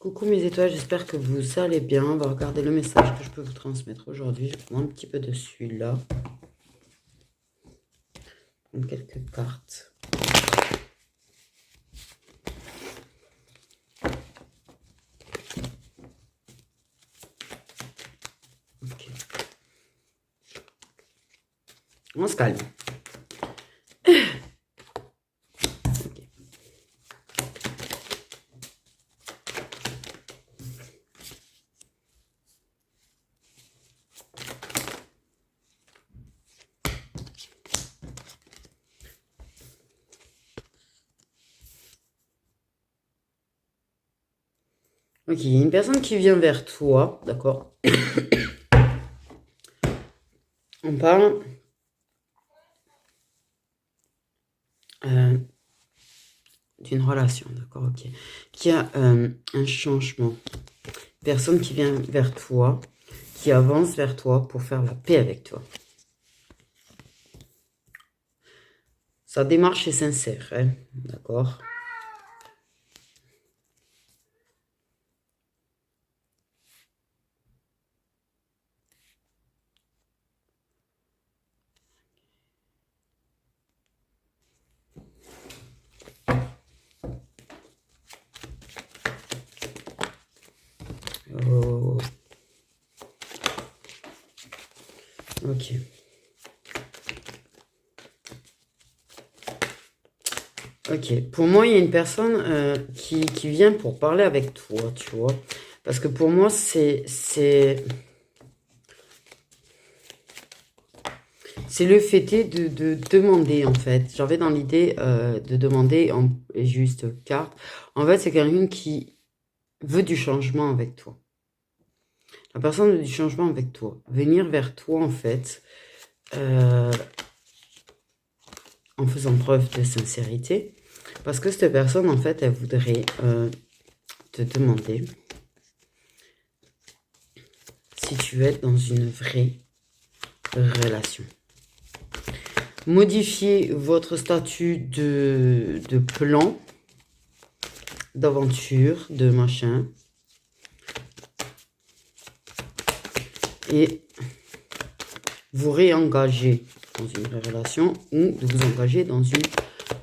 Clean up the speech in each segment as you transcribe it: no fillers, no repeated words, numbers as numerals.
Coucou mes étoiles, j'espère que vous allez bien. On va regarder le message que je peux vous transmettre aujourd'hui. Je prends un petit peu de celui-là. Prendre quelques cartes. Ok. On se calme. Ok. Ok, il y a une personne qui vient vers toi, d'accord? On parle d'une relation, d'accord? Ok. Qui a un changement. Personne qui vient vers toi, qui avance vers toi pour faire la paix avec toi. Sa démarche est sincère, hein, d'accord? Oh. Ok. Ok, pour moi, il y a une personne qui vient pour parler avec toi, tu vois. Parce que pour moi, c'est le fait de demander, en fait. J'avais dans l'idée de demander, et juste carte. En fait, c'est quelqu'un qui veut du changement avec toi. La personne veut du changement avec toi. Venir vers toi, en fait, en faisant preuve de sincérité. Parce que cette personne, en fait, elle voudrait te demander si tu veux être dans une vraie relation. Modifier votre statut de plan, d'aventure, de machin. Et vous réengager dans une vraie relation ou de vous engager dans une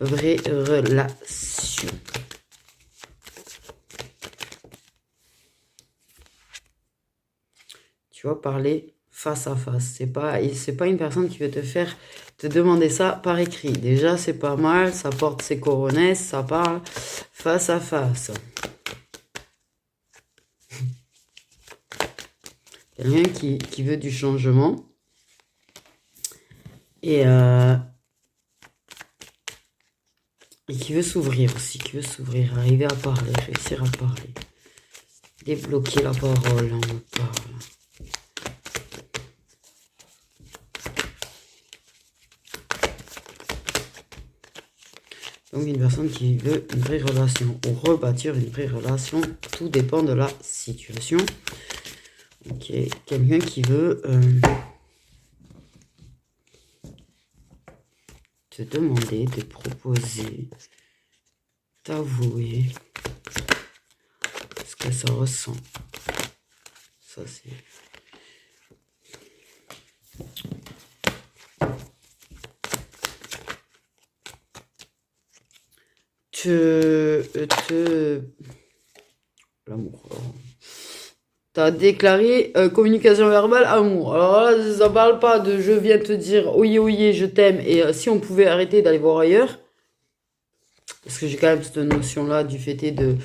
vraie relation. Tu vois, parler face à face. C'est pas une personne qui veut te demander ça par écrit. Déjà, c'est pas mal, ça porte ses coronesses, ça parle face à face. Quelqu'un qui veut du changement. Et qui veut s'ouvrir aussi, qui veut s'ouvrir, arriver à parler, réussir à parler. Débloquer la parole, on parle. Donc une personne qui veut une vraie relation ou rebâtir une vraie relation, tout dépend de la situation. Ok, quelqu'un qui veut te demander, te proposer, t'avouer ce que ça ressent. Ça c'est... L'amour. T'as déclaré communication verbale, amour. Alors là, ça parle pas de je viens te dire oui, oui, je t'aime. Et si on pouvait arrêter d'aller voir ailleurs, parce que j'ai quand même cette notion-là du fait de,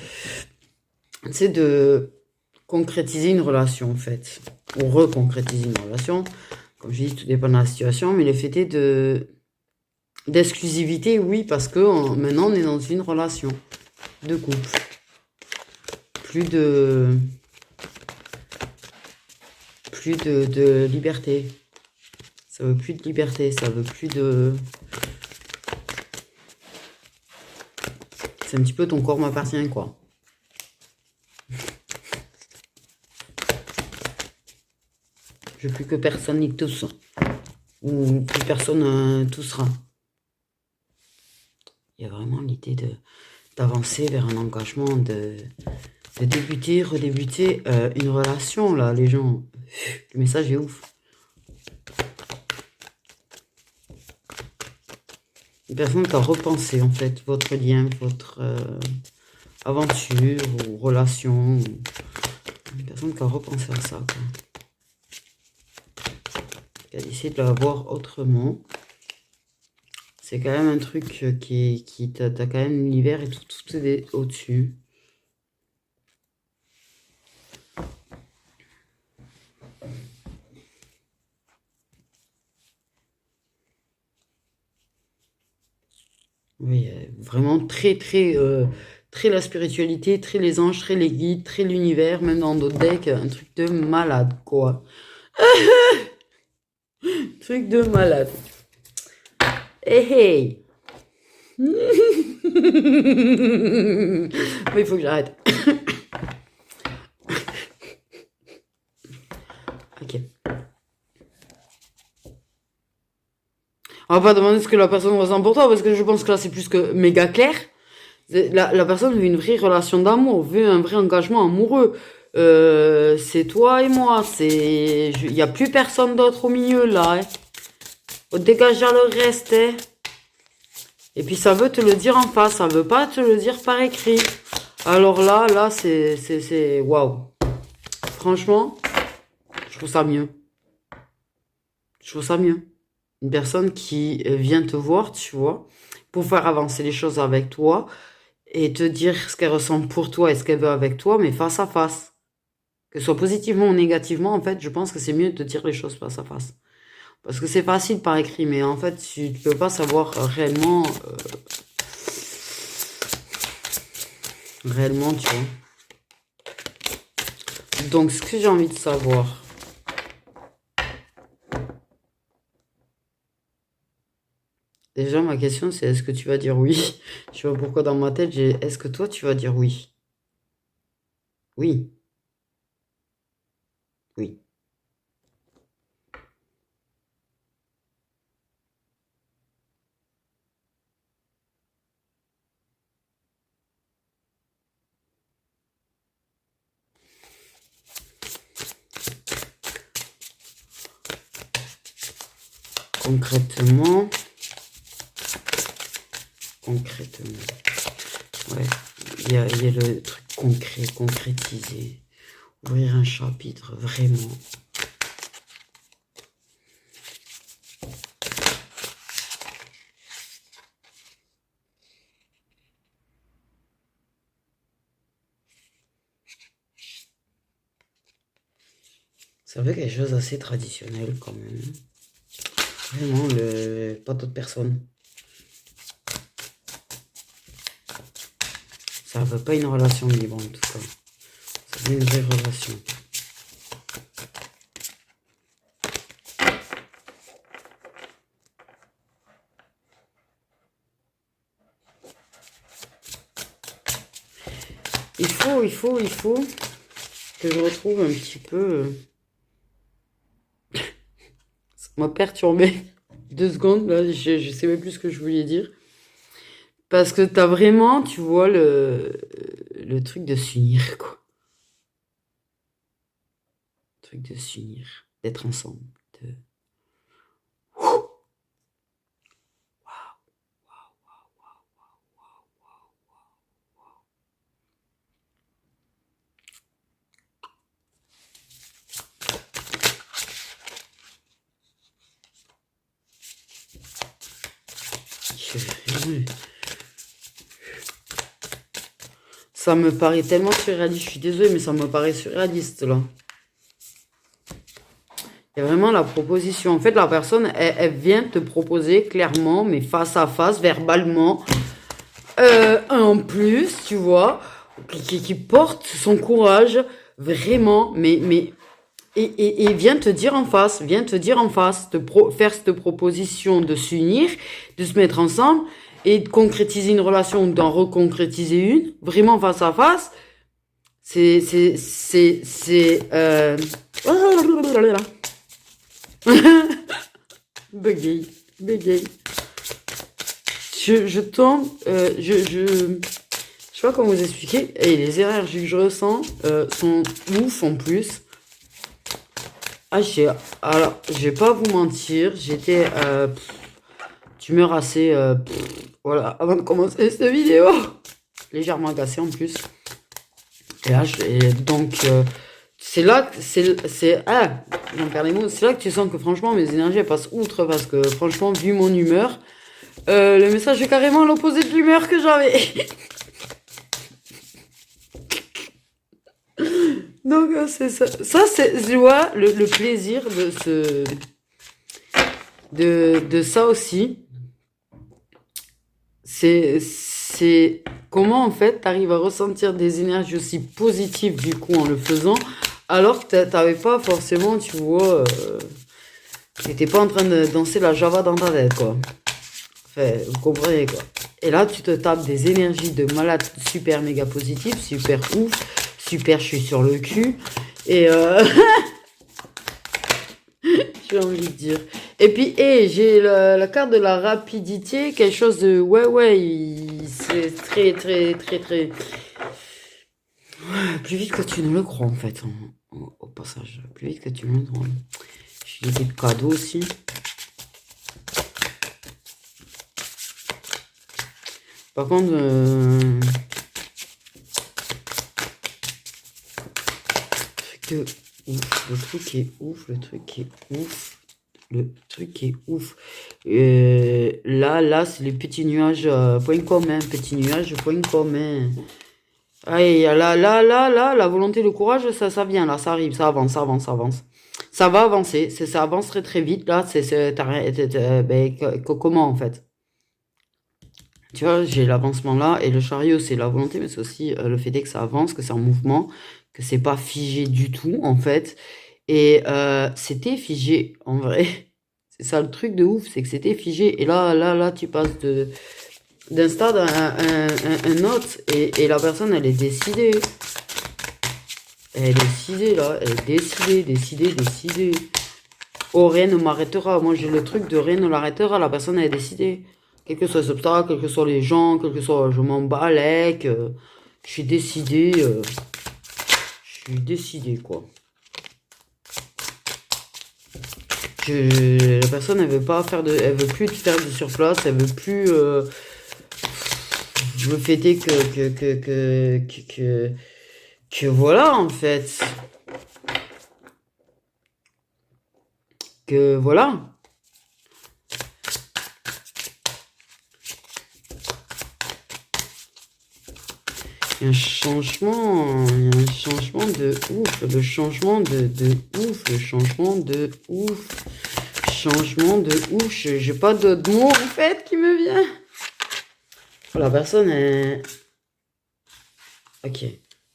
tu sais, de concrétiser une relation, en fait. Ou reconcrétiser une relation. Comme je dis, tout dépend de la situation, mais le fait est d'exclusivité, oui, parce que maintenant, on est dans une relation de couple. Plus de liberté. Ça veut plus de liberté, ça veut plus de... C'est un petit peu ton corps m'appartient, quoi. Je veux plus que personne n'y touche. Ou plus personne touchera. Il y a vraiment l'idée d'avancer vers un engagement, de débuter, redébuter une relation, là, les gens. Le message est ouf. Une personne qui a repensé, en fait, votre lien, votre aventure ou relation. Une personne qui a repensé à ça, quoi. Qui a décidé de la voir autrement. C'est quand même un truc qui t'as quand même l'univers et tout est au-dessus. Oui, vraiment très la spiritualité, très les anges, très les guides, très l'univers, même dans d'autres decks, un truc de malade, quoi. Truc de malade. Hey, hey. Mais il faut que j'arrête. Ok. On va pas demander ce que la personne ressent pour toi, parce que je pense que là, c'est plus que méga clair. La personne veut une vraie relation d'amour, veut un vrai engagement amoureux. C'est toi et moi. Il n'y a plus personne d'autre au milieu, là. Hein. Faut dégager le reste. Hein. Et puis, ça veut te le dire en face. Ça veut pas te le dire par écrit. Alors là, c'est waouh. Franchement, je trouve ça mieux. Je trouve ça mieux. Une personne qui vient te voir, tu vois, pour faire avancer les choses avec toi et te dire ce qu'elle ressent pour toi et ce qu'elle veut avec toi, mais face à face. Que ce soit positivement ou négativement, en fait, je pense que c'est mieux de te dire les choses face à face. Parce que c'est facile par écrit, mais en fait, tu ne peux pas savoir réellement, réellement, tu vois. Donc, ce que j'ai envie de savoir, déjà, ma question, c'est est-ce que tu vas dire oui? Je vois pourquoi dans ma tête, j'ai est-ce que toi, tu vas dire oui? Oui, oui. Concrètement, ouais, il y a le truc concret, concrétisé, ouvrir un chapitre, vraiment. Ça fait quelque chose d'assez traditionnel quand même. Vraiment, pas d'autres personnes. Ça veut pas une relation libre en tout cas. Ça veut une vraie relation. Il faut que je retrouve un petit peu. Ça m'a perturbé. 2 secondes, là, je sais même plus ce que je voulais dire. Parce que t'as vraiment, tu vois, le truc de s'unir, quoi. Le truc de s'unir, d'être ensemble. De... Ça me paraît tellement surréaliste. Je suis désolée, mais ça me paraît surréaliste, là. Il y a vraiment la proposition. En fait, la personne, elle vient te proposer clairement, mais face à face, verbalement, en plus, tu vois, qui porte son courage, vraiment, et vient te dire en face, faire cette proposition de s'unir, de se mettre ensemble, et de concrétiser une relation ou d'en reconcrétiser une, vraiment face à face, c'est, Buggy. Je tombe, je sais pas comment vous expliquer. Et les énergies que je ressens sont ouf en plus. Alors, je vais pas vous mentir, j'étais d'humeur assez, voilà, avant de commencer cette vidéo, légèrement agacée en plus. Et là, donc, c'est là que j'en perds les mots. C'est là que tu sens que franchement mes énergies elles passent outre parce que franchement vu mon humeur, le message est carrément l'opposé de l'humeur que j'avais. Donc c'est ça. Ça c'est je vois le plaisir de ça aussi. C'est comment en fait t'arrives à ressentir des énergies aussi positives du coup en le faisant alors que t'avais pas forcément, tu vois, t'étais pas en train de danser la Java dans ta tête quoi. Enfin, vous comprenez quoi. Et là tu te tapes des énergies de malade super méga positives, super ouf, super je suis sur le cul et j'ai envie de dire. Et puis, j'ai la carte de la rapidité, quelque chose de... Ouais, c'est très, très, très, très... Plus vite que tu ne le crois, en fait, au passage. Plus vite que tu ne le crois. J'ai des cadeaux aussi. Par contre... le truc est ouf, le truc est ouf. Le truc est ouf. Là, c'est les petits nuages point commun. Petits nuages point commun. Allez, là, la volonté, le courage, ça vient, là, ça arrive, ça avance, ça avance, ça avance. Ça va avancer, ça avance très très vite, là, comment en fait? Tu vois, j'ai l'avancement là, et le chariot, c'est la volonté, mais c'est aussi le fait que ça avance, que c'est en mouvement, que c'est pas figé du tout, en fait. Et c'était figé, en vrai. C'est ça le truc de ouf, c'est que c'était figé. Et là, tu passes d'un stade à un autre. Et la personne, elle est décidée. Elle est décidée, là. Elle est décidée. Oh, rien ne m'arrêtera. Moi, j'ai le truc de rien ne l'arrêtera. La personne, elle est décidée. Quel que soit les obstacles, quels que soient les gens, quel que soit... Je m'en bats avec. Je suis décidé. Je suis décidé, quoi. La personne elle veut pas faire elle veut plus faire de surplace, elle veut plus me fêter que voilà en fait, que voilà. Il y a un changement de ouf, le changement de ouf, le changement de ouf. Changement de ouf, j'ai pas d'autre mot en fait qui me vient. La personne est... Ok,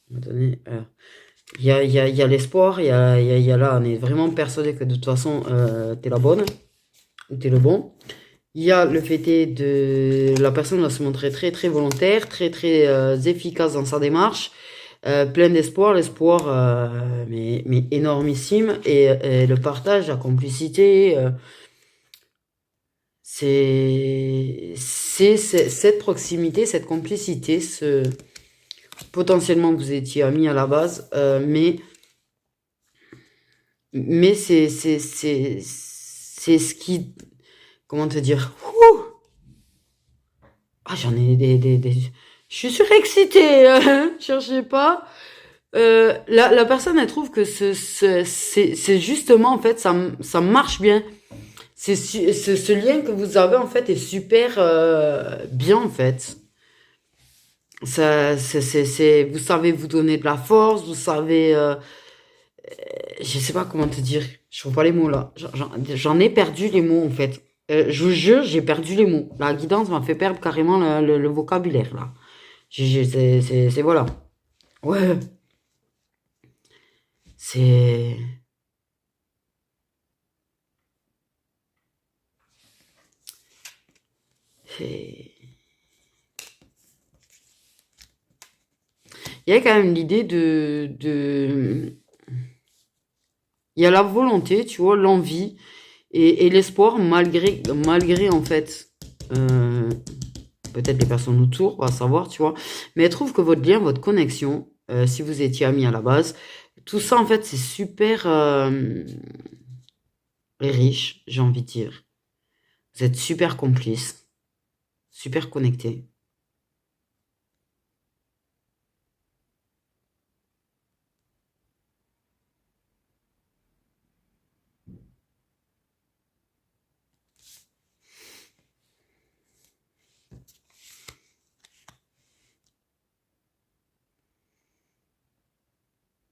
on va donner... Il y a l'espoir, il y a là, on est vraiment persuadé que de toute façon, t'es la bonne, ou t'es le bon. Il y a le fait de... La personne va se montrer très très volontaire, très très efficace dans sa démarche. Plein d'espoir, l'espoir mais énormissime et le partage, la complicité, c'est cette proximité, cette complicité, potentiellement vous étiez amis à la base, mais c'est ce qui, comment te dire, ouh, ah j'en ai je suis surexcitée, cherchez pas. La personne elle trouve que c'est justement en fait ça marche bien. Ce lien que vous avez en fait est super bien en fait. Vous savez vous donner de la force, vous savez, je sais pas comment te dire, je trouve pas les mots là. J'en ai perdu les mots en fait. Je vous jure, j'ai perdu les mots. La guidance m'a fait perdre carrément le vocabulaire là. C'est voilà. Ouais, c'est. C'est. Il y a quand même l'idée il y a la volonté, tu vois, l'envie et l'espoir malgré en fait. peut-être les personnes autour, on va savoir, tu vois. Mais elle trouve que votre lien, votre connexion, si vous étiez amis à la base, tout ça, en fait, c'est super riche, j'ai envie de dire. Vous êtes super complices, super connectés.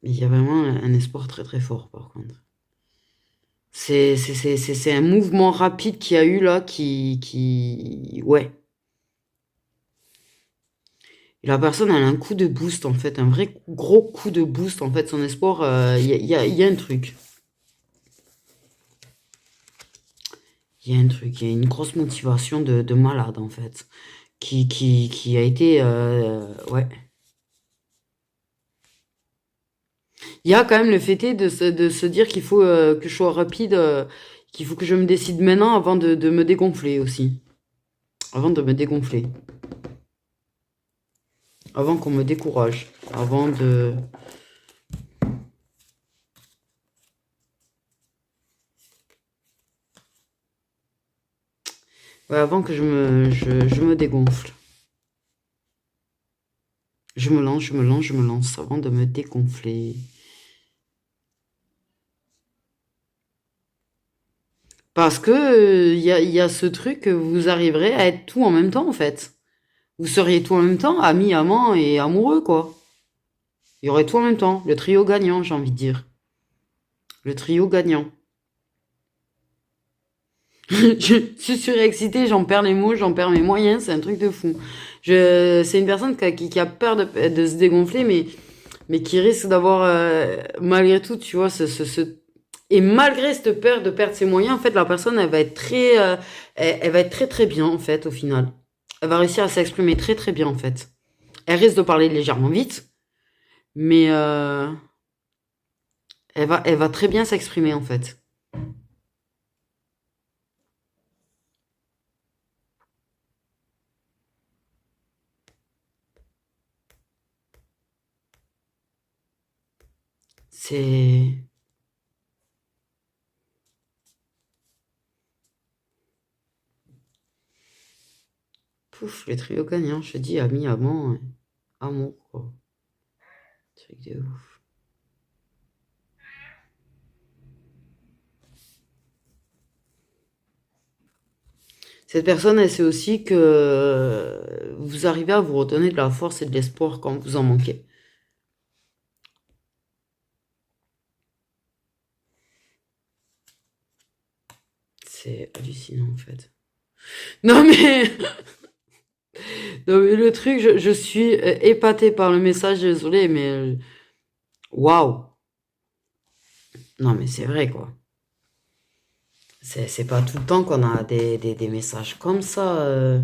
Mais il y a vraiment un espoir très très fort, par contre. C'est un mouvement rapide qu'il y a eu là ouais. Et la personne, elle a un coup de boost, en fait, un vrai gros coup de boost, en fait, son espoir, il y a un truc. Il y a un truc, il y a une grosse motivation de malade, en fait, qui a été, ouais. Il y a quand même le fait est de se dire qu'il faut que je sois rapide, qu'il faut que je me décide maintenant avant de me dégonfler aussi. Avant de me dégonfler. Avant qu'on me décourage. Avant de... Ouais, avant que je me dégonfle. Je me lance, je me lance, je me lance avant de me dégonfler. Parce que il y a ce truc que vous arriverez à être tout en même temps, en fait. Vous seriez tout en même temps, amis, amants et amoureux, quoi. Il y aurait tout en même temps. Le trio gagnant, j'ai envie de dire. Le trio gagnant. Je suis surexcitée, j'en perds les mots, j'en perds mes moyens, c'est un truc de fou. C'est une personne qui a peur de se dégonfler, mais qui risque d'avoir, malgré tout, tu vois, et malgré cette peur de perdre ses moyens, en fait, la personne, elle va être très, elle va être très très bien, en fait, au final. Elle va réussir à s'exprimer très très bien, en fait. Elle risque de parler légèrement vite, mais elle va très bien s'exprimer, en fait. C'est... Pouf, le trio gagnant, je te dis, ami, amant, amour, quoi. Truc de ouf. Cette personne, elle sait aussi que vous arrivez à vous redonner de la force et de l'espoir quand vous en manquez. C'est hallucinant, en fait. Non, mais, non, mais le truc, je suis épatée par le message, désolé, mais waouh! Non, mais c'est vrai, quoi. C'est pas tout le temps qu'on a des messages comme ça.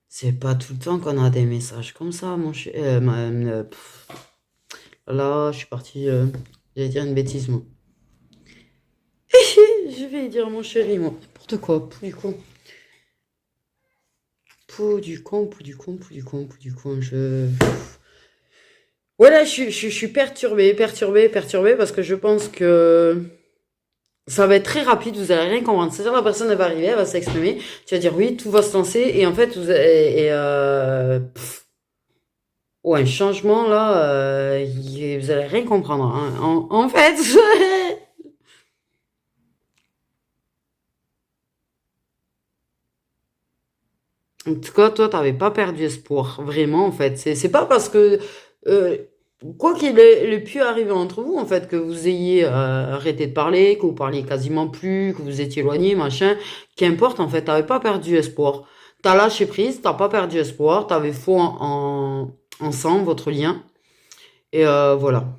C'est pas tout le temps qu'on a des messages comme ça, mon cher. Là, je suis partie. J'allais dire une bêtise, moi. Je vais dire mon chéri, moi. N'importe quoi, pou du con. Pou du con, pou du con, pou du con, pou du con. Voilà, je suis perturbée, parce que je pense que ça va être très rapide, vous allez rien comprendre. C'est-à-dire, la personne, elle va arriver, elle va s'exprimer, tu vas dire oui, tout va se lancer, et en fait, ouais, un changement, là, vous allez rien comprendre, hein. En fait, en tout cas, toi, t'avais pas perdu espoir, vraiment, en fait. C'est pas parce que, euh, quoi qu'il ait pu arriver entre vous, en fait, que vous ayez arrêté de parler, que vous parliez quasiment plus, que vous étiez éloigné, machin, qu'importe, en fait, t'avais pas perdu espoir. T'as lâché prise, t'as pas perdu espoir, t'avais foi ensemble, votre lien, et voilà.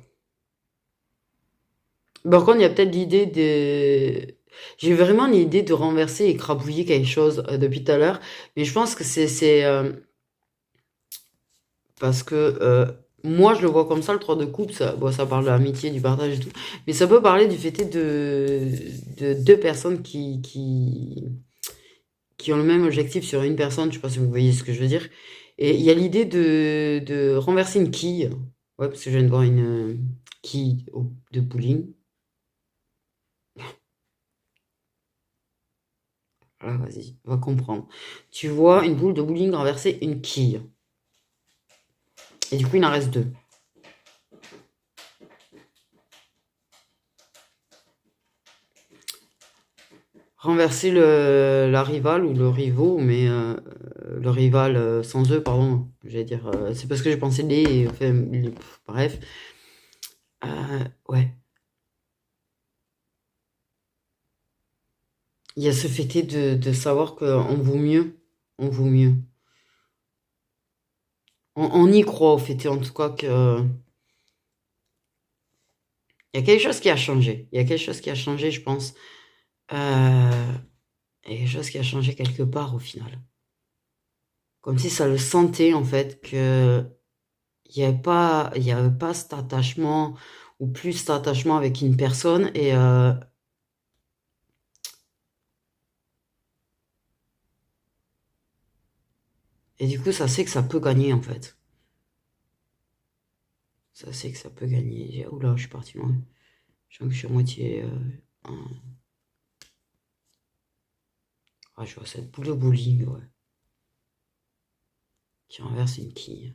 Par contre, il y a peut-être l'idée de... J'ai vraiment l'idée de renverser et crabouiller quelque chose depuis tout à l'heure, mais je pense que parce que moi, je le vois comme ça, le 3 de coupe, ça, bon, ça parle de l'amitié, du partage et tout. Mais ça peut parler du fait de deux personnes qui qui ont le même objectif sur une personne, je sais pas si vous voyez ce que je veux dire. Et il y a l'idée de renverser une quille. Ouais, parce que je viens de voir une quille de bowling. Voilà, vas-y, on va comprendre. Tu vois une boule de bowling renverser une quille. Et du coup, il en reste deux. Renverser la rivale ou le rivaux, mais le rival sans eux, pardon. J'allais dire, c'est parce que j'ai pensé les, enfin, bref. Ouais. Il y a ce fait de savoir qu'on vaut mieux. On vaut mieux. On y croit au fait, en tout cas, que. Il y a quelque chose qui a changé. Il y a quelque chose qui a changé, je pense. Euh, il y a quelque chose qui a changé quelque part au final. Comme si ça le sentait, en fait, que il y avait pas cet attachement ou plus cet attachement avec une personne et du coup ça sait que ça peut gagner en fait. Ça sait que ça peut gagner. Oula, je suis parti loin. Je sens que je suis à moitié. Ah, je vois cette boule de bowling, ouais. Qui renverse une quille.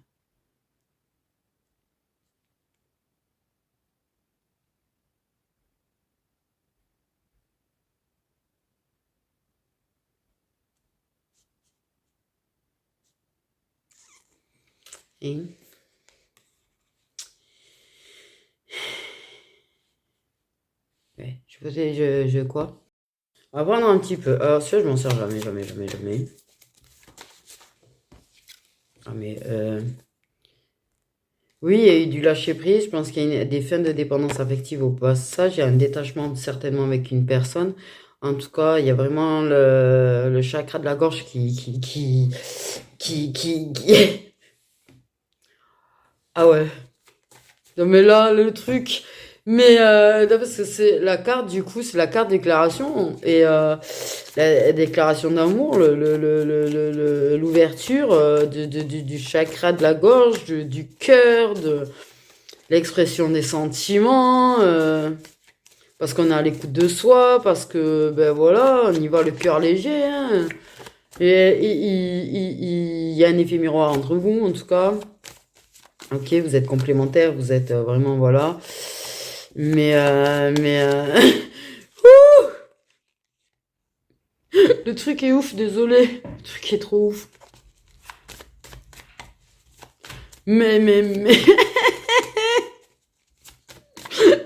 Et ouais, je faisais je quoi? On va prendre un petit peu. Alors ça je m'en sers jamais, jamais, jamais, jamais. Ah mais oui, il y a eu du lâcher prise. Je pense qu'il y a des fins de dépendance affective au passage. Il y a un détachement certainement avec une personne. En tout cas, il y a vraiment le chakra de la gorge qui... Ah ouais. Non mais là, le truc... Mais non, parce que c'est la carte, du coup, c'est la carte déclaration. Et la déclaration d'amour, l'ouverture du chakra de la gorge, du cœur, de l'expression des sentiments, parce qu'on est à l'écoute de soi, parce que, ben voilà, on y va le cœur léger, hein. Et il y a un effet miroir entre vous, en tout cas. Ok, vous êtes complémentaires, vous êtes vraiment, voilà. Mais le truc est ouf, désolé. Le truc est trop ouf. Mais,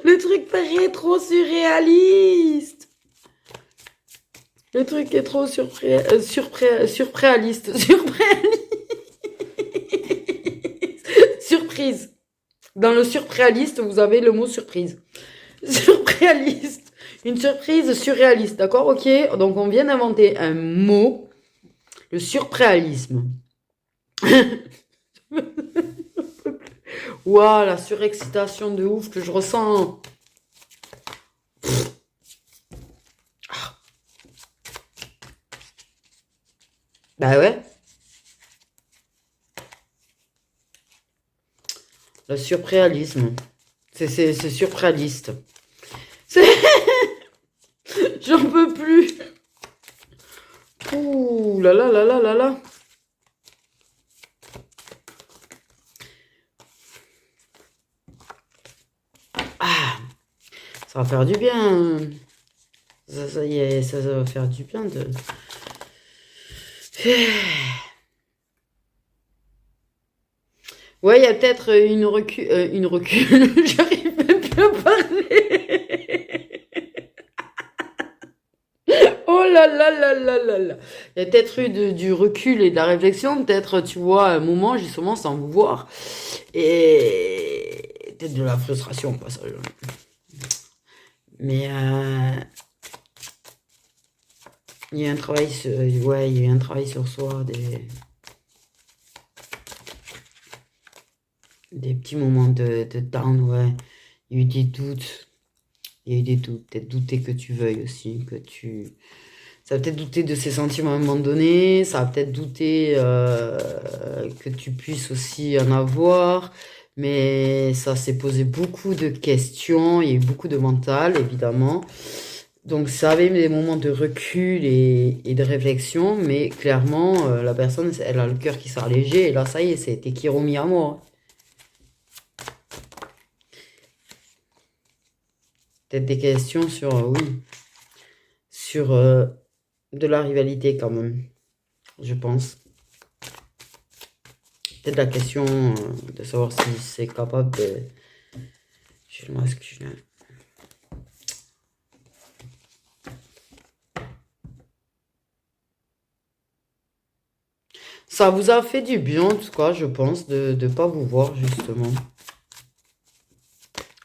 le truc paraît trop surréaliste. Le truc est trop surpréaliste. Surprise. Dans le surpréaliste, vous avez le mot surprise. Surréaliste. Une surprise surréaliste, d'accord? Ok, donc on vient d'inventer un mot, le surpréalisme. Waouh, la surexcitation de ouf que je ressens. Bah ouais, le surpréalisme. C'est surpréaliste. C'est... J'en peux plus. Ouh là là là là là là. Ah, ça va faire du bien. Ça y est, ça va faire du bien de... Ouais, il y a peut-être une recul. J'arrive même plus à parler. Oh là là là là là là. Il y a peut-être eu du recul et de la réflexion. Peut-être, tu vois, un moment, justement, sans vous voir. Et peut-être de la frustration au passage. Mais il y a un travail sur, ouais, il y a eu un travail sur soi, des petits moments de down, ouais. Il y a eu des doutes. Il y a eu des doutes. Peut-être douter que tu veuilles aussi, que tu Ça va peut-être douter de ses sentiments à un moment donné, ça va peut-être douter que tu puisses aussi en avoir, mais ça s'est posé beaucoup de questions, il y a eu beaucoup de mental, évidemment. Donc ça avait des moments de recul et de réflexion, mais clairement, la personne, elle a le cœur qui s'est allégé, et là, ça y est, c'était Kiromi à mort. Peut-être des questions sur, oui, sur de la rivalité quand même, je pense. Peut-être la question de savoir si c'est capable de... J'ai le masque, ça vous a fait du bien, en tout cas, je pense, de ne pas vous voir, justement,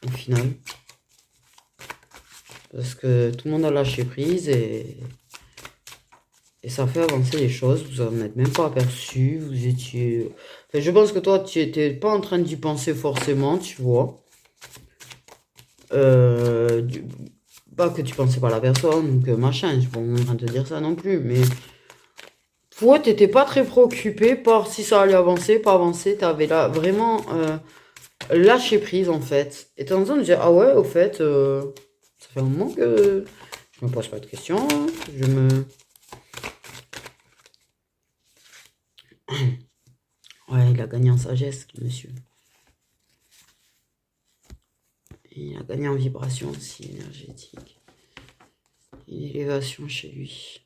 au final. Parce que tout le monde a lâché prise et ça fait avancer les choses. Vous en êtes même pas aperçu. Vous étiez... Enfin, je pense que toi, tu étais pas en train d'y penser forcément, tu vois. Pas que tu pensais pas à la personne ou que machin, je suis pas en train de te dire ça non plus, mais... Toi, t'étais pas très préoccupé par si ça allait avancer, pas avancer. T'avais là vraiment lâché prise en fait. Et t'es en train de dire, ah ouais, au fait, ça fait un moment que je me pose pas de questions. Je me. Ouais, il a gagné en sagesse, le monsieur. Et il a gagné en vibration aussi énergétique. Une élévation chez lui.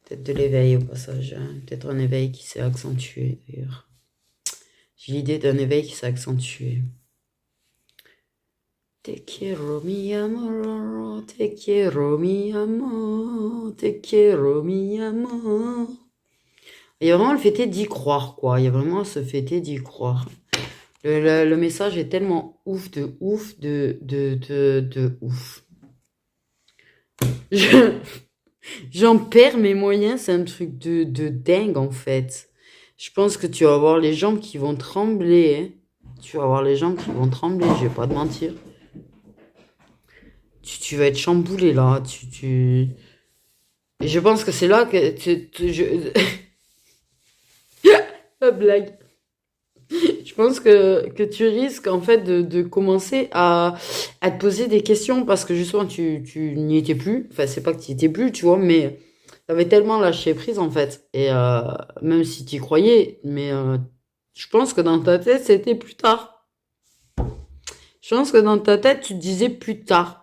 Peut-être de l'éveil au passage, hein. Peut-être un éveil qui s'est accentué d'ailleurs. J'ai l'idée d'un éveil qui s'est accentué. Te quiero mi amor, te quiero mi amor, te quiero mi amor. Il y a vraiment le fait d'y croire, quoi. Il y a vraiment ce fait d'y croire. Le message est tellement ouf, de ouf, de ouf. J'en perds mes moyens, c'est un truc de dingue en fait. Je pense que tu vas avoir les jambes qui vont trembler. Hein. Tu vas avoir les jambes qui vont trembler, je vais pas te mentir. Tu vas être chamboulé là. Et je pense que c'est là que La blague. Je pense que tu risques en fait de commencer à te poser des questions parce que justement tu n'y étais plus. Enfin, c'est pas que tu n'y étais plus, tu vois, mais t'avais tellement lâché prise en fait. Et même si tu y croyais, mais je pense que dans ta tête c'était plus tard. Je pense que dans ta tête tu te disais plus tard.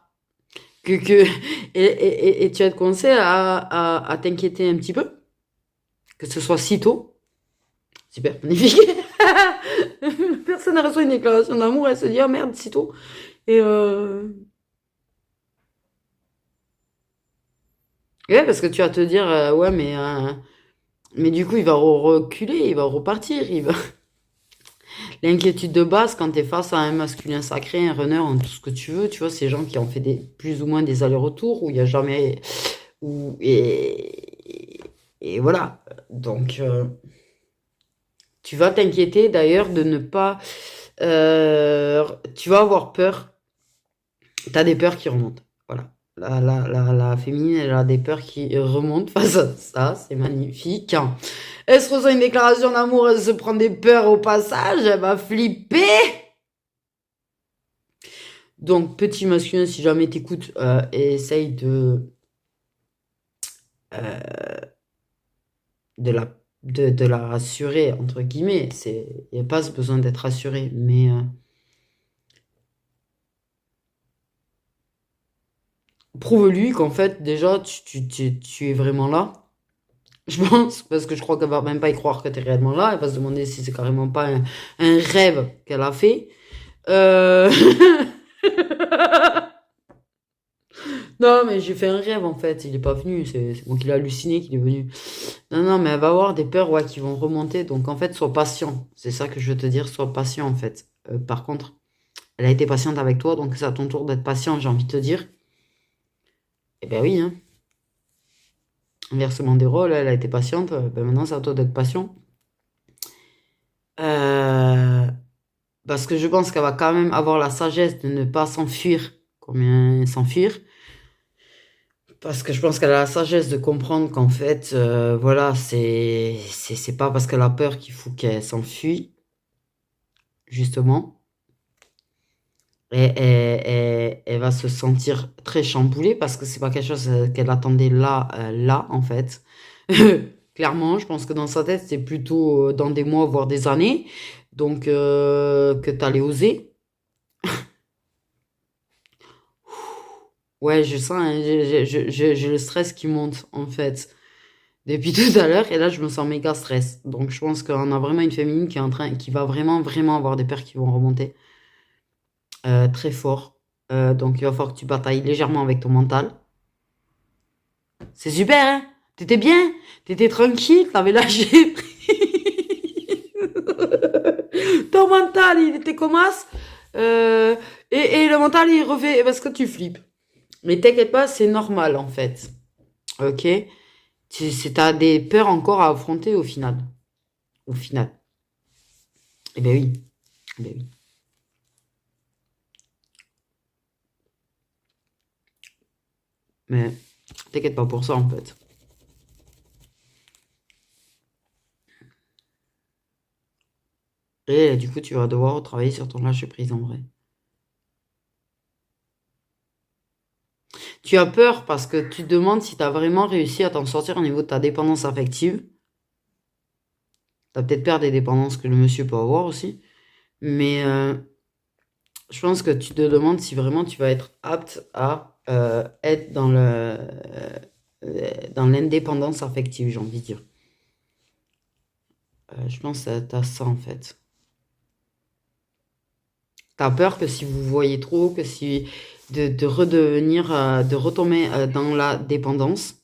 Que, et tu as commencé à t'inquiéter un petit peu, que ce soit si tôt. Super, magnifique. Personne n'a reçu une déclaration d'amour, elle se dit, oh merde, si tôt. Et ouais, parce que tu vas te dire, ouais, mais du coup, il va reculer, il va repartir. L'inquiétude de base, quand tu es face à un masculin sacré, un runner, tout ce que tu veux, tu vois, ces gens qui ont fait plus ou moins des allers-retours, où il n'y a jamais... Où, et voilà. Donc, tu vas t'inquiéter d'ailleurs de ne pas... tu vas avoir peur. Tu as des peurs qui remontent. Voilà. La féminine, elle a des peurs qui remontent face à ça. C'est magnifique. Elle se reçoit une déclaration d'amour, elle se prend des peurs au passage, elle va flipper. Donc, petit masculin, si jamais t'écoutes, essaye de la, de la rassurer, entre guillemets. Il n'y a pas ce besoin d'être rassuré, mais prouve-lui qu'en fait, déjà, tu es vraiment là. Je pense, parce que je crois qu'elle va même pas y croire que tu es réellement là. Elle va se demander si c'est carrément pas un rêve qu'elle a fait. Euh... Non, mais j'ai fait un rêve en fait. Il est pas venu. C'est moi qui l'ai halluciné qu'il est venu. Non, non, mais elle va avoir des peurs ouais, qui vont remonter. Donc en fait, sois patient. C'est ça que je veux te dire. Sois patient en fait. Par contre, elle a été patiente avec toi. Donc c'est à ton tour d'être patient, j'ai envie de te dire. Eh ben oui, hein. Inversement des rôles, elle a été patiente. Ben maintenant, c'est à toi d'être patient. Euh, Parce que je pense qu'elle va quand même avoir la sagesse de ne pas s'enfuir combien s'enfuir. Parce que je pense qu'elle a la sagesse de comprendre qu'en fait, voilà, c'est pas parce qu'elle a peur qu'il faut qu'elle s'enfuit, justement. Et elle va se sentir très chamboulée parce que c'est pas quelque chose qu'elle attendait là, en fait. Clairement, je pense que dans sa tête, c'est plutôt dans des mois, voire des années. Donc, que t'allais oser. Ouais, je sens, hein, j'ai le stress qui monte, en fait, depuis tout à l'heure. Et là, je me sens méga stress. Donc, je pense qu'on a vraiment une féminine qui est en train, qui va vraiment, vraiment avoir des peurs qui vont remonter très fort. Donc, il va falloir que tu batailles légèrement avec ton mental. C'est super, hein? T'étais bien? T'étais tranquille? T'avais lâché ton mental, il était comme as. Et le mental, il refait parce que tu flippes. Mais t'inquiète pas, c'est normal en fait. Ok? T'as des peurs encore à affronter au final. Au final. Eh ben oui. Eh ben oui. Mais t'inquiète pas pour ça en fait. Et du coup, tu vas devoir travailler sur ton lâcher prise en vrai. Tu as peur parce que tu te demandes si tu as vraiment réussi à t'en sortir au niveau de ta dépendance affective. Tu as peut-être peur des dépendances que le monsieur peut avoir aussi. Mais je pense que tu te demandes si vraiment tu vas être apte à être dans l'indépendance affective, j'ai envie de dire. Je pense que tu as ça en fait. Tu as peur que si vous voyez trop, que si de redevenir, de retomber dans la dépendance.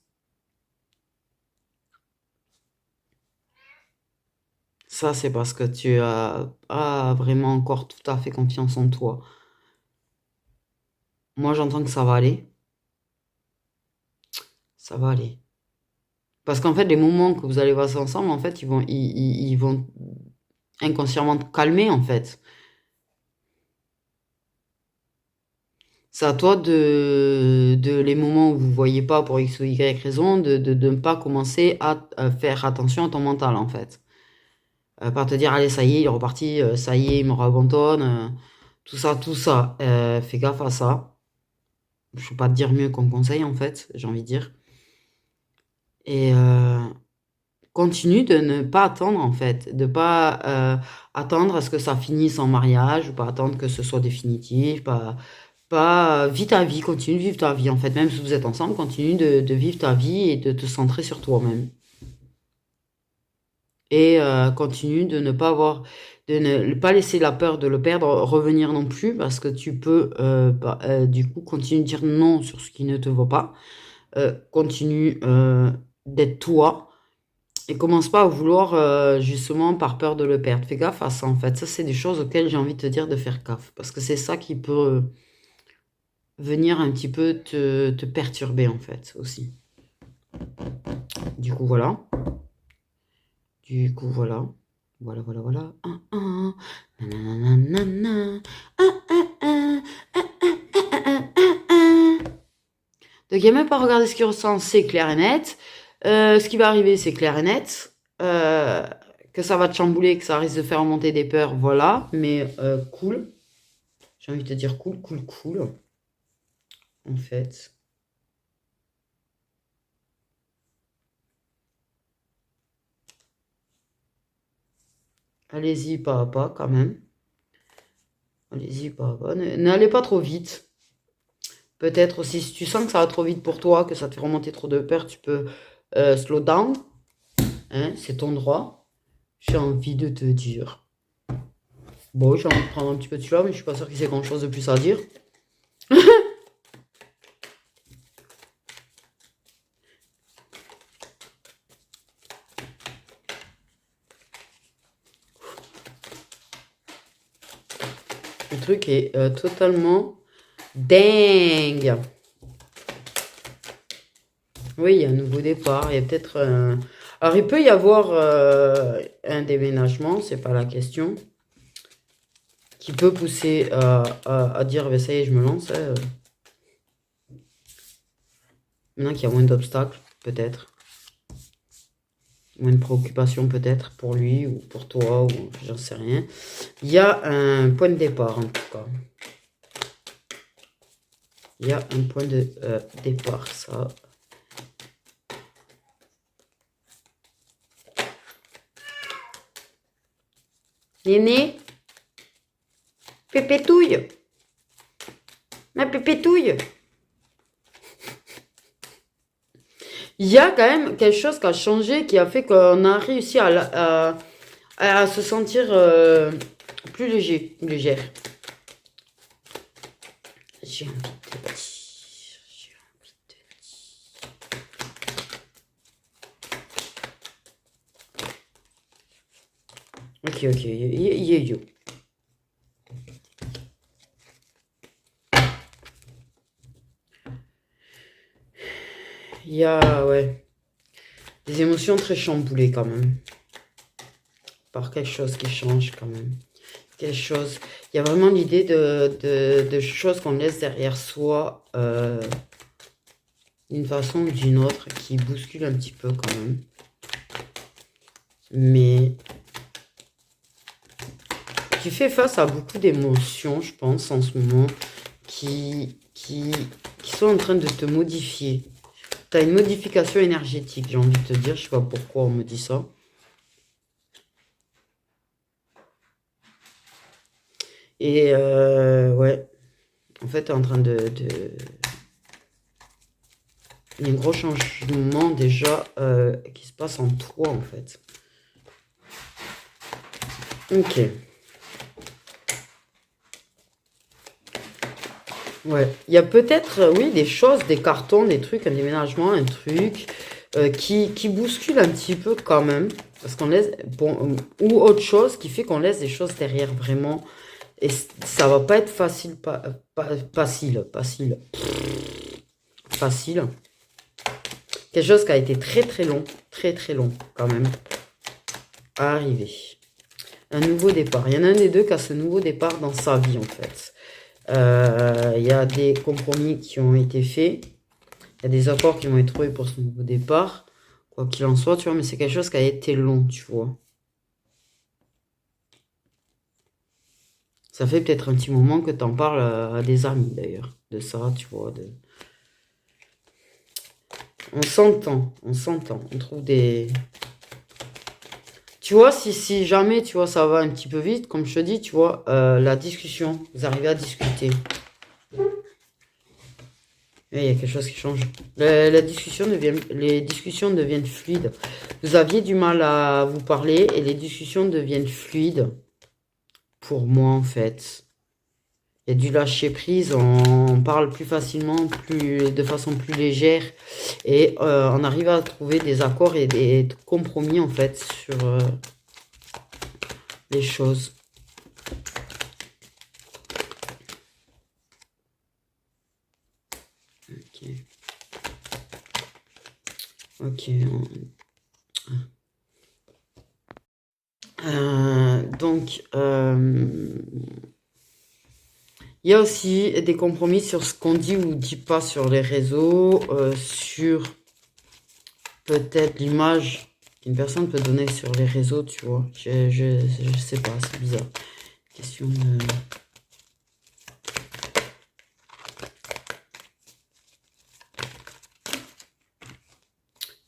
Ça, c'est parce que tu as pas vraiment encore tout à fait confiance en toi. Moi, j'entends que ça va aller. Ça va aller. Parce qu'en fait, les moments que vous allez passer ensemble, en fait, ils vont inconsciemment te calmer, en fait. C'est à toi de les moments où vous voyez pas pour X ou Y raison, de ne pas commencer à faire attention à ton mental, en fait. Pas te dire, allez, ça y est, il est reparti, ça y est, il me rabandonne, tout ça, tout ça. Fais gaffe à ça. Je peux pas te dire mieux qu'on conseille, en fait, j'ai envie de dire. Et continue de ne pas attendre, en fait, de pas attendre à ce que ça finisse en mariage, ou pas attendre que ce soit définitif, pas vis ta vie, continue de vivre ta vie, en fait, même si vous êtes ensemble, continue de vivre ta vie et de te centrer sur toi-même. Et continue de ne pas avoir, de ne pas laisser la peur de le perdre revenir non plus, parce que tu peux, du coup, continuer de dire non sur ce qui ne te va pas. Continue d'être toi et commence pas à vouloir justement par peur de le perdre. Fais gaffe à ça en fait. Ça, c'est des choses auxquelles j'ai envie de te dire de faire gaffe parce que c'est ça qui peut venir un petit peu te perturber en fait aussi. Du coup, voilà. Du coup, voilà. Voilà, voilà, voilà. Nananana. Donc, il n'y a même pas à regarder ce qu'il ressent, c'est clair et net. Ce qui va arriver, c'est clair et net. Que ça va te chambouler, que ça risque de faire remonter des peurs, voilà. Mais cool. J'ai envie de te dire cool, cool, cool. En fait. Allez-y pas à pas quand même. Allez-y pas à pas. N'allez pas trop vite. Peut-être aussi, si tu sens que ça va trop vite pour toi, que ça te fait remonter trop de peur, tu peux slow down. Hein, c'est ton droit. J'ai envie de te dire. Bon, j'ai envie de prendre un petit peu de celui-là, mais je suis pas sûre qu'il y ait grand chose de plus à dire. Le truc est totalement dingue. Oui, il y a un nouveau départ. Il y a peut-être. Alors, il peut y avoir un déménagement, c'est pas la question. Qui peut pousser à dire, ben, ça y est, je me lance. Hein. Maintenant qu'il y a moins d'obstacles, peut-être. Moins de préoccupations, peut-être, pour lui ou pour toi, ou j'en sais rien. Il y a un point de départ, en tout cas. Il y a un point de départ, ça. Néné, pépétouille. Ma pépétouille. Il y a quand même quelque chose qui a changé, qui a fait qu'on a réussi à se sentir plus léger, légère. J'ai envie de dire. J'ai envie de dire. Ok, yo. Il y a, ouais, des émotions très chamboulées quand même. Par quelque chose qui change quand même. Quelque chose. Il y a vraiment l'idée de choses qu'on laisse derrière soi d'une façon ou d'une autre qui bouscule un petit peu quand même. Mais tu fais face à beaucoup d'émotions, je pense, en ce moment, qui sont en train de te modifier. Tu as une modification énergétique, j'ai envie de te dire. Je sais pas pourquoi on me dit ça. Et ouais, en fait, tu es en train il y a un gros changement déjà qui se passe en toi, en fait. Ok. Ouais. Il y a peut-être, oui, des choses, des cartons, des trucs, un déménagement, un truc qui bouscule un petit peu quand même. Parce qu'on laisse, bon, ou autre chose qui fait qu'on laisse des choses derrière vraiment. Et ça va pas être facile, facile. Quelque chose qui a été très long quand même, à arriver. Un nouveau départ. Il y en a un des deux qui a ce nouveau départ dans sa vie en fait. Il y a des compromis qui ont été faits. Il y a des accords qui vont être trouvés pour ce nouveau départ. Quoi qu'il en soit, tu vois, mais c'est quelque chose qui a été long, tu vois. Ça fait peut-être un petit moment que tu en parles à des amis d'ailleurs. De ça, tu vois. On s'entend. On trouve des... Tu vois, si jamais, tu vois, ça va un petit peu vite, comme je te dis, tu vois, la discussion, vous arrivez à discuter. Et il y a quelque chose qui change. Les discussions deviennent fluides. Vous aviez du mal à vous parler et les discussions deviennent fluides. Pour moi, en fait. Il y a du lâcher prise, on parle plus facilement, de façon plus légère. Et on arrive à trouver des accords et des compromis, en fait, sur les choses. Ok. Donc, il y a aussi des compromis sur ce qu'on dit ou dit pas sur les réseaux, sur peut-être l'image qu'une personne peut donner sur les réseaux, tu vois. Je sais pas, c'est bizarre. Question de...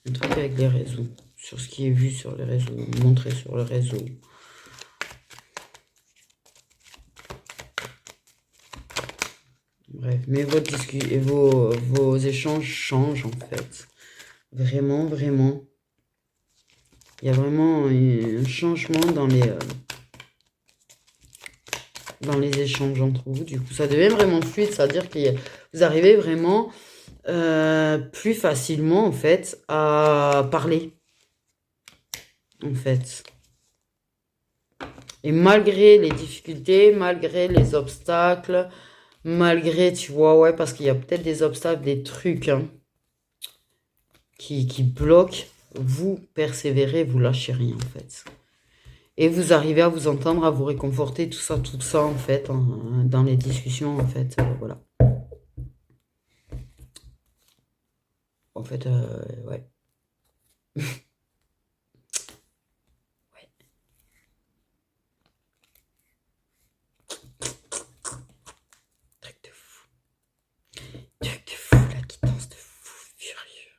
Un truc avec les réseaux. Sur ce qui est vu sur les réseaux, montré sur les réseaux. Bref, mais vos échanges changent en fait. Vraiment. Il y a vraiment un changement dans les échanges entre vous. Du coup, ça devient vraiment fluide. C'est-à-dire que vous arrivez vraiment plus facilement en fait à parler. En fait. Et malgré les difficultés, malgré les obstacles, malgré, tu vois, ouais, parce qu'il y a peut-être des obstacles, des trucs hein, qui bloquent, vous persévérez, vous lâchez rien, en fait. Et vous arrivez à vous entendre, à vous réconforter, tout ça, en fait, dans les discussions, en fait, voilà. En fait, ouais. Ouais. Truc de fou. Truc de fou, la quittance de fou furieux.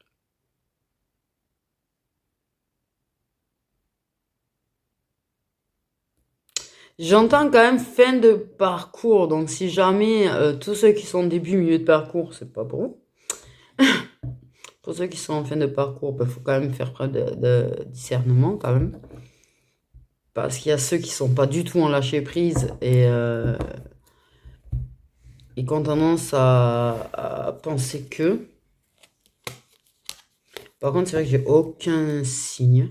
J'entends quand même fin de parcours, donc si jamais tous ceux qui sont début, milieu de parcours, c'est pas pour vous. Pour ceux qui sont en fin de parcours, il faut quand même faire preuve de discernement quand même. Parce qu'il y a ceux qui sont pas du tout en lâcher prise et qui ont tendance à penser que. Par contre, c'est vrai que j'ai aucun signe.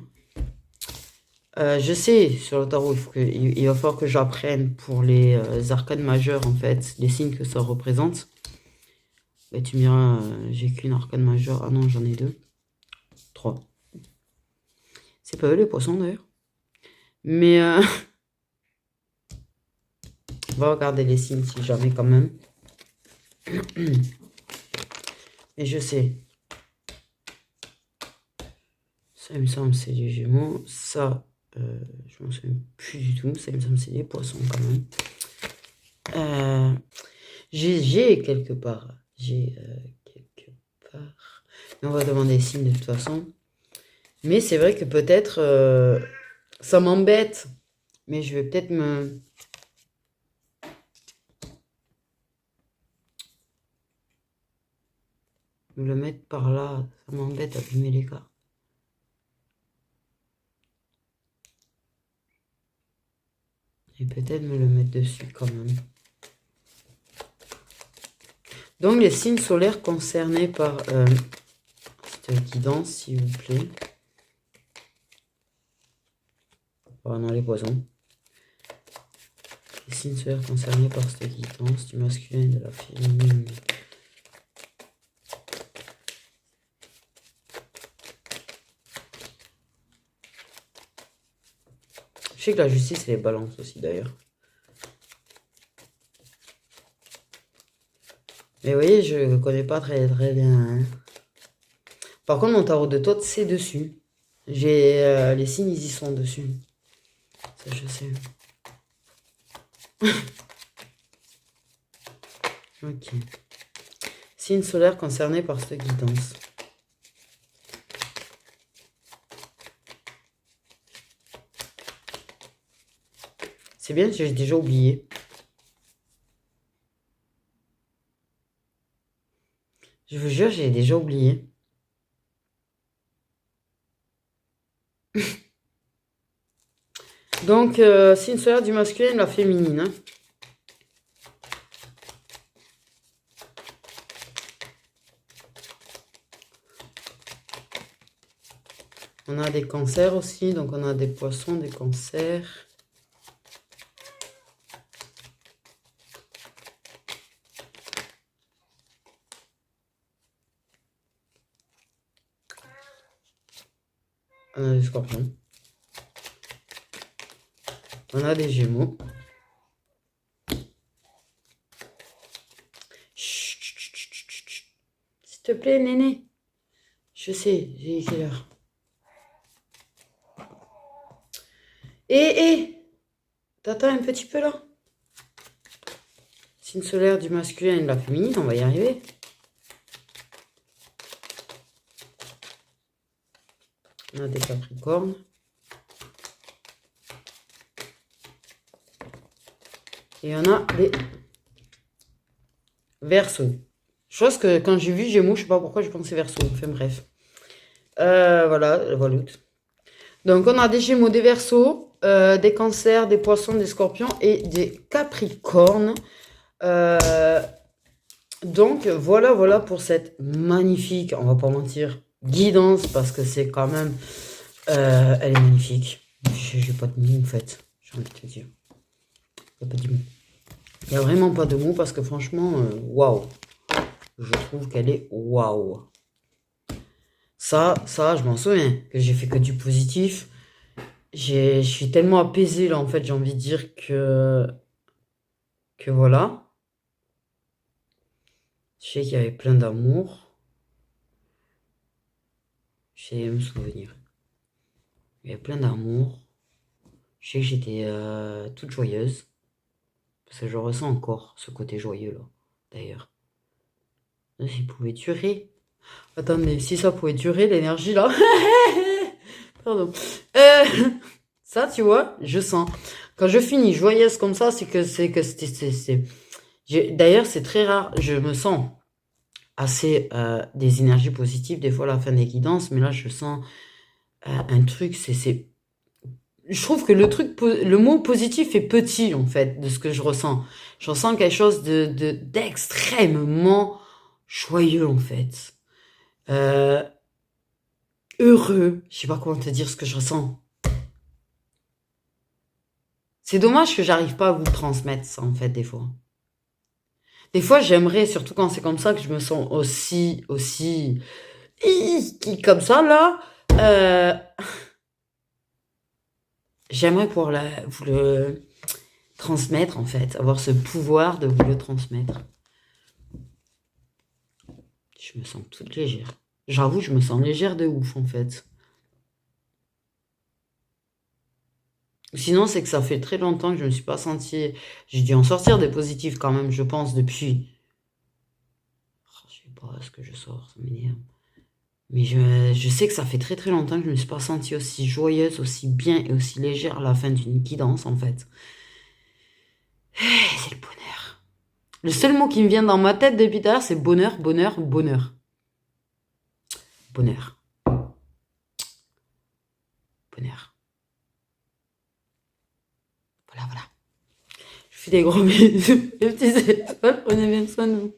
Je sais, sur le tarot, il va falloir que j'apprenne pour les arcanes majeures, en fait, les signes que ça représente. Et tu me diras, j'ai qu'une arcane majeure. Ah non, j'en ai 2. 3. C'est pas eux les poissons, d'ailleurs. Mais on va regarder les signes si jamais, quand même. Et je sais. Ça, il me semble, c'est les Gémeaux. Ça, je m'en souviens plus du tout. Ça, il me semble, c'est les poissons, quand même. J'ai quelque part. J'ai quelque part. Mais on va demander les signes de toute façon. Mais c'est vrai que peut-être ça m'embête. Mais je vais peut-être me le mettre par là. Ça m'embête d'abîmer les cartes. Et peut-être me le mettre dessus quand même. Donc les signes solaires concernés par cette guidance, s'il vous plaît. Oh non, les poisons. Les signes solaires concernés par cette guidance, du masculin et de la féminine. Je sais que la justice et les balances aussi d'ailleurs. Mais vous voyez, je ne connais pas très bien. Hein. Par contre, mon tarot de Thoth, c'est dessus. J'ai les signes, ils y sont dessus. Ça, je sais. Ok. Signe solaire concerné par cette guidance. C'est bien, j'ai déjà oublié. Je vous jure, j'ai déjà oublié. Donc, signe solaire du masculin et de la féminine. Hein. On a des cancers aussi, donc on a des poissons, des cancers. On a des scorpions. On a des gémeaux. Chut, chut, chut, chut, chut. S'il te plaît, Néné. Je sais, j'ai quelle heure. T'attends un petit peu là. Signe solaire du masculin et de la féminine, on va y arriver. On a des capricornes. Et on a des Verseaux. Je pense que quand j'ai vu Gémeaux, je sais pas pourquoi je pensais Verseaux. Enfin bref. Voilà. Donc on a des Gémeaux, des Verseaux, des Cancers, des Poissons, des Scorpions et des Capricornes. Donc voilà pour cette magnifique, on va pas mentir, guidance parce que c'est quand même, elle est magnifique. J'ai pas de mots en fait, j'ai envie de te dire. Il n'y a pas de mots. Il n'y a vraiment pas de mots parce que franchement, waouh. Je trouve qu'elle est waouh. Ça, je m'en souviens, que j'ai fait que du positif. Je suis tellement apaisée là, en fait, j'ai envie de dire que voilà. Je sais qu'il y avait plein d'amour. J'essaie de me souvenir. Il y avait plein d'amour. Je sais que j'étais toute joyeuse. Parce que je ressens encore ce côté joyeux là, d'ailleurs. S'il pouvait durer. Attendez, si ça pouvait durer, l'énergie là. Pardon. Euh, Ça, tu vois, je sens. Quand je finis joyeuse comme ça, D'ailleurs, c'est très rare. Je me sens assez des énergies positives des fois à la fin des guidances, mais là, je sens un truc. Je trouve que le mot positif est petit en fait de ce que je ressens. Je ressens quelque chose d'extrêmement joyeux en fait. Euh, Heureux. Je sais pas comment te dire ce que je ressens. C'est dommage que j'arrive pas à vous transmettre ça en fait des fois. Des fois, j'aimerais, surtout quand c'est comme ça, que je me sens comme ça là. Euh, J'aimerais pouvoir vous le transmettre en fait, avoir ce pouvoir de vous le transmettre. Je me sens toute légère. J'avoue, je me sens légère de ouf en fait. Sinon, c'est que ça fait très longtemps que je ne me suis pas sentie. J'ai dû en sortir des positifs quand même, je pense, depuis. Oh, je sais pas ce que je sors, ça m'énerve. Mais je sais que ça fait très très longtemps que je ne me suis pas sentie aussi joyeuse, aussi bien et aussi légère à la fin d'une guidance en fait. C'est le bonheur. Le seul mot qui me vient dans ma tête depuis tout à l'heure, c'est bonheur, bonheur, bonheur. Bonheur. Bonheur. Voilà, voilà. Je fais des gros bisous. Les petits étoiles, prenez bien soin de vous.